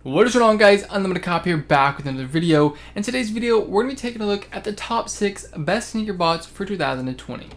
What is going on, guys? UnlimitedCop here, back with another video. In today's video, we're going to be taking a look at the top 6 best sneaker bots for 2020.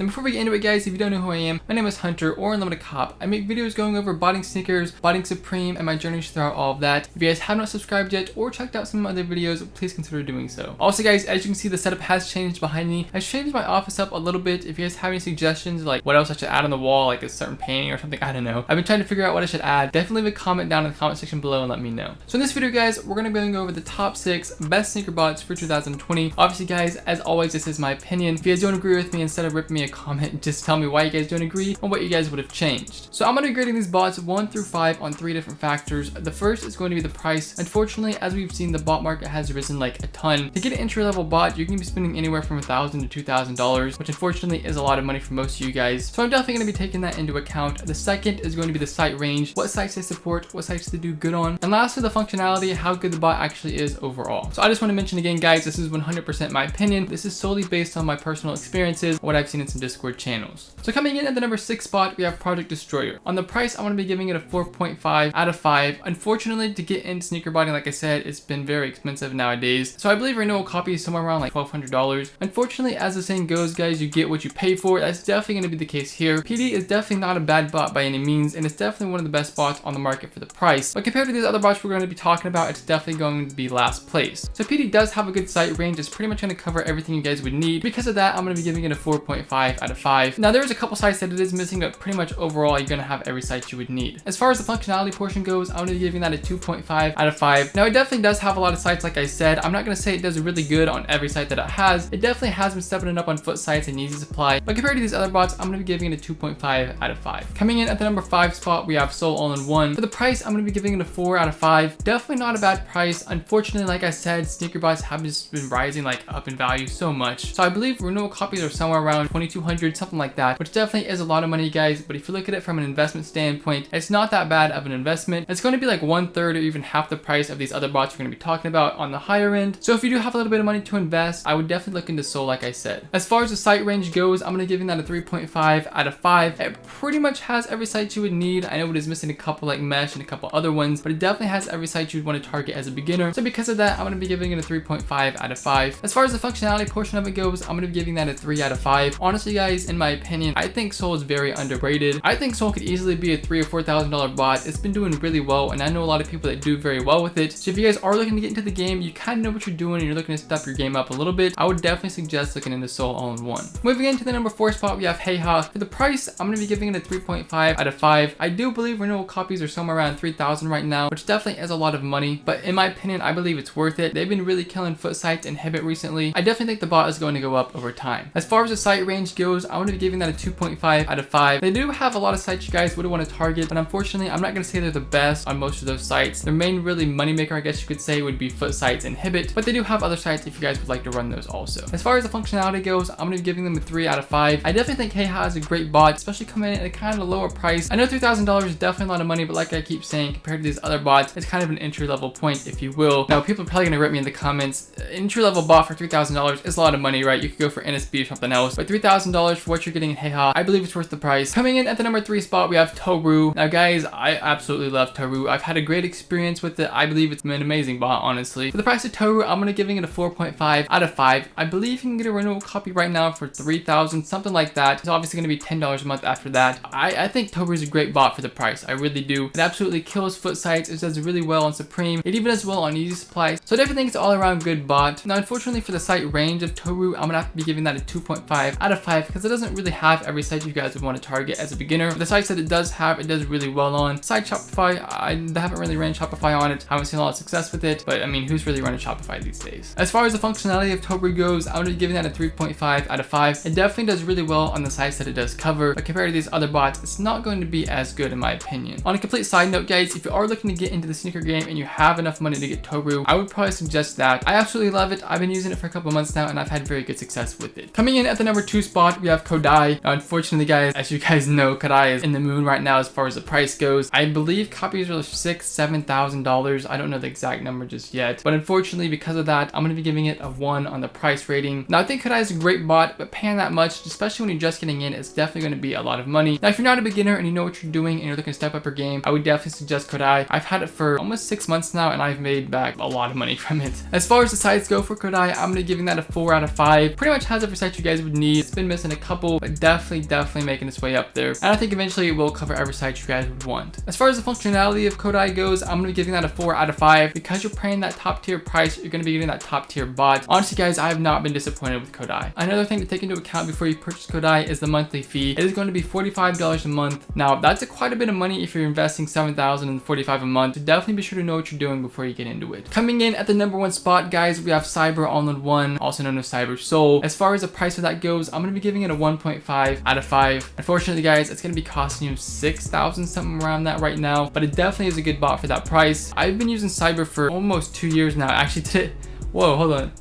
Now before we get into it, guys, if you don't know who I am, my name is Hunter or UnlimitedCop. I make videos going over botting sneakers, botting Supreme, and my journeys throughout all of that. If you guys have not subscribed yet or checked out some of my other videos, please consider doing so. Also, guys, as you can see, the setup has changed behind me. I've changed my office up a little bit. If you guys have any suggestions, like what else I should add on the wall, like a certain painting or something, I don't know. I've been trying to figure out what I should add. Definitely leave a comment down in the comment section below and let me know. So in this video, guys, we're going to be going over the top 6 best sneaker bots for 2020. Obviously, guys, as always, this is my opinion. If you guys don't agree with me, instead of ripping me a comment, just tell me why you guys don't agree and what you guys would have changed. So I'm going to be grading these bots 1 through 5 on 3 different factors. The first is going to be the price. Unfortunately, as we've seen, the bot market has risen like a ton. To get an entry level bot, you're going to be spending anywhere from $1,000 to $2,000, which unfortunately is a lot of money for most of you guys. So I'm definitely going to be taking that into account. The second is going to be the site range, what sites they support, what sites they do good on, and lastly, the functionality, how good the bot actually is overall. So I just want to mention again, guys, this is 100% my opinion. This is solely based on my personal experiences, what I've seen in some Discord channels. So coming in at the number 6 spot, we have Project Destroyer. On the price, I'm going to be giving it a 4.5 out of 5. Unfortunately, to get into sneaker botting, like I said, it's been very expensive nowadays. So I believe renewal copy is somewhere around like $1,200. Unfortunately, as the saying goes, guys, you get what you pay for. That's definitely going to be the case here. PD is definitely not a bad bot by any means, and it's definitely one of the best bots on the market for the price. But compared to these other bots we're going to be talking about, it's definitely going to be last place. So PD does have a good site range. It's pretty much going to cover everything you guys would need. Because of that, I'm going to be giving it a 4.5 out of 5. Now, there's a couple sites that it is missing, but pretty much overall, you're going to have every site you would need. As far as the functionality portion goes, I'm going to be giving that a 2.5 out of 5. Now, it definitely does have a lot of sites, like I said. I'm not going to say it does really good on every site that it has. It definitely has been stepping it up on foot sites and easy supply, but compared to these other bots, I'm going to be giving it a 2.5 out of 5. Coming in at the number 5 spot, we have Soul All-in-One. For the price, I'm going to be giving it a 4 out of 5. Definitely not a bad price. Unfortunately, like I said, sneaker bots have just been rising like up in value so much. So I believe renewal copies are somewhere around 2,200, something like that, which definitely is a lot of money, guys. But if you look at it from an investment standpoint, it's not that bad of an investment. It's going to be like 1/3 or even half the price of these other bots we're going to be talking about on the higher end. So if you do have a little bit of money to invest, I would definitely look into Soul, like I said. As far as the site range goes, I'm going to give that a 3.5 out of 5. It pretty much has every site you would need. I know it is missing a couple like Mesh and a couple other ones, but it definitely has every site you'd want to target as a beginner. So because of that, I'm going to be giving it a 3.5 out of 5. As far as the functionality portion of it goes, I'm going to be giving that a 3 out of 5. Honestly, guys, in my opinion, I think Soul is very underrated. I think Soul could easily be a $3,000 or $4,000 bot. It's been doing really well, and I know a lot of people that do very well with it. So if you guys are looking to get into the game, you kind of know what you're doing and you're looking to step your game up a little bit, I would definitely suggest looking into Soul All-in-One. Moving into the number 4 spot, we have Heiha. For the price, I'm going to be giving it a 3.5 out of 5. I do believe renewal copies are somewhere around 3,000 right now, which definitely is a lot of money, but in my opinion, I believe it's worth it. They've been really killing foot sites and Hibbit recently. I definitely think the bot is going to go up over time. As far as the site range goes, I'm going to be giving that a 2.5 out of 5. They do have a lot of sites you guys would want to target, but unfortunately, I'm not going to say they're the best on most of those sites. Their main really moneymaker, I guess you could say, would be foot sites and Hibbit, but they do have other sites if you guys would like to run those also. As far as the functionality goes, I'm going to be giving them a 3 out of 5. I definitely think Heiha is a great bot, especially coming in at a kind of lower price. I know $3,000 is definitely a lot of money, but like I keep saying, compared to these other bots, it's kind of an entry level point, if you will. Now, people are probably going to rip me in the comments. Entry level bot for $3,000 is a lot of money, right? You could go for NSB or something else, but $3,000 for what you're getting in Heiha, I believe it's worth the price. Coming in at the number 3 spot, we have Toru. Now, guys, I absolutely love Toru. I've had a great experience with it. I believe it's an amazing bot, honestly. For the price of Toru, I'm going to be giving it a 4.5 out of 5. I believe you can get a renewal copy right now for $3,000, something like that. It's obviously going to be $10 a month after that. I think Toru is a great bot for the price. I really do. It absolutely kills foot sites. It does really well on Supreme. It even does well on easy supply. So I definitely think it's all around good bot. Now, unfortunately, for the site range of Toru, I'm going to have to be giving that a 2.5 out of 5 because it doesn't really have every site you guys would want to target as a beginner. But the sites that it does have, it does really well on. Side Shopify, I haven't really ran Shopify on it. I haven't seen a lot of success with it, but I mean, who's really running Shopify these days? As far as the functionality of Toru goes, I'm going to be giving that a 3.5 out of 5. It definitely does really well on the sites that it does cover, but compared to these other bots, it's not going to be as good in my opinion. On a complete side note, guys, if you are looking to get into the sneaker game and you have enough money to get Toru, I would probably suggest that. I absolutely love it. I've been using it for a couple months now and I've had very good success with it. Coming in at the number 2 spot, spot, we have Kodai. Now, unfortunately, guys, as you guys know, Kodai is in the moon right now as far as the price goes. I believe copies are $6,000–$7,000. I don't know the exact number just yet, but unfortunately, because of that, I'm going to be giving it a 1 on the price rating. Now, I think Kodai is a great bot, but paying that much, especially when you're just getting in, is definitely going to be a lot of money. Now, if you're not a beginner and you know what you're doing and you're looking to step up your game, I would definitely suggest Kodai. I've had it for almost 6 months now, and I've made back a lot of money from it. As far as the sites go for Kodai, I'm going to be giving that a 4 out of 5. Pretty much has every site you guys would need. It's been missing a couple, but definitely making its way up there. And I think eventually it will cover every site you guys would want. As far as the functionality of Kodai goes, I'm going to be giving that a 4 out of 5. Because you're paying that top tier price, you're going to be getting that top tier bot. Honestly, guys, I have not been disappointed with Kodai. Another thing to take into account before you purchase Kodai is the monthly fee. It is going to be $45 a month. Now, that's quite a bit of money if you're investing $7,045 a month. So definitely be sure to know what you're doing before you get into it. Coming in at the #1 spot, guys, we have Cyber All-in-One, also known as Cyber Soul. As far as the price of that goes, I'm going to be giving it a 1.5 out of 5. Unfortunately, guys, it's going to be costing you $6,000, something around that right now, but it definitely is a good bot for that price. I've been using Cyber for almost 2 years now. Actually, today, whoa, hold on.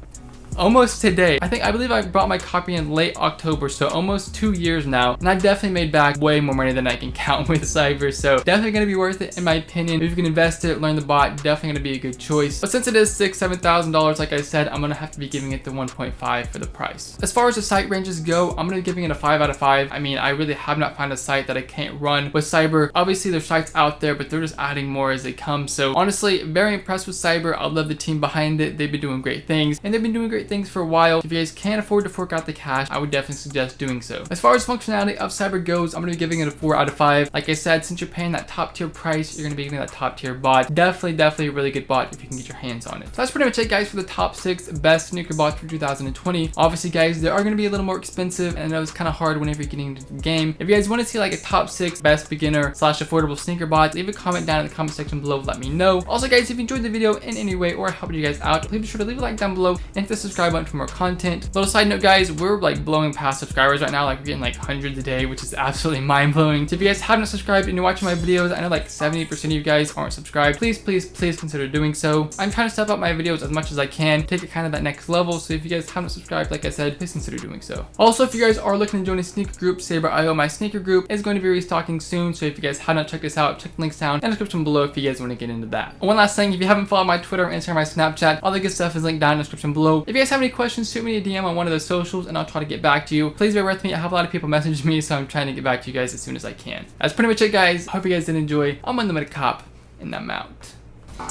Almost today. I believe I brought my copy in late October, so almost 2 years now, and I've definitely made back way more money than I can count with Cyber, so definitely gonna be worth it in my opinion. If you can invest it, learn the bot, definitely gonna be a good choice. But since it is $6,000–$7,000, like I said, I'm gonna have to be giving it the 1.5 for the price. As far as the site ranges go, I'm gonna be giving it a 5 out of 5. I mean, I really have not found a site that I can't run with Cyber. Obviously, there's sites out there, but they're just adding more as they come. So honestly, very impressed with Cyber. I love the team behind it. They've been doing great things, and they've been doing great things for a while. If you guys can't afford to fork out the cash, I would definitely suggest doing so. As far as functionality of Cyber goes, I'm going to be giving it a 4 out of 5. Like I said, since you're paying that top tier price, you're going to be getting that top tier bot. Definitely a really good bot if you can get your hands on it. So that's pretty much it, guys, for the top 6 best sneaker bots for 2020. Obviously, guys, they are going to be a little more expensive, and I know it's kind of hard whenever you're getting into the game. If you guys want to see like a top 6 best beginner / affordable sneaker bots, leave a comment down in the comment section below. Let me know. Also, guys, if you enjoyed the video in any way or helped you guys out, please be sure to leave a like down below and hit the subscribe button for more content. Little side note, guys, we're like blowing past subscribers right now. Like, we're getting like hundreds a day, which is absolutely mind-blowing. So if you guys haven't subscribed and you're watching my videos, I know like 70% of you guys aren't subscribed. Please consider doing so. I'm trying to step up my videos as much as I can, take it kind of that next level. So if you guys haven't subscribed, like I said, please consider doing so. Also, if you guys are looking to join a sneaker group, Saber.io, my sneaker group is going to be restocking soon. So if you guys have not checked this out, check the links down in the description below if you guys want to get into that. And one last thing, if you haven't followed my Twitter, Instagram, my Snapchat, all the good stuff is linked down in the description below. If you guys have any questions, shoot me a DM on one of those socials and I'll try to get back to you. Please bear with me. I have a lot of people message me, so I'm trying to get back to you guys as soon as I can. That's pretty much it, guys. Hope you guys did enjoy. I'm UnlimitedCop, and I'm out.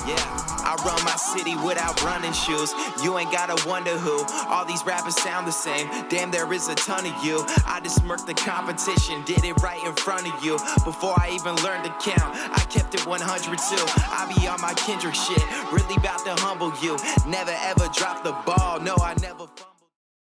Yeah, I run my city without running shoes. You ain't gotta wonder who. All these rappers sound the same. Damn, there is a ton of you. I just smirked the competition, did it right in front of you. Before I even learned to count, I kept it 100 too. I be on my Kendrick shit, really about to humble you. Never ever drop the ball, no, I never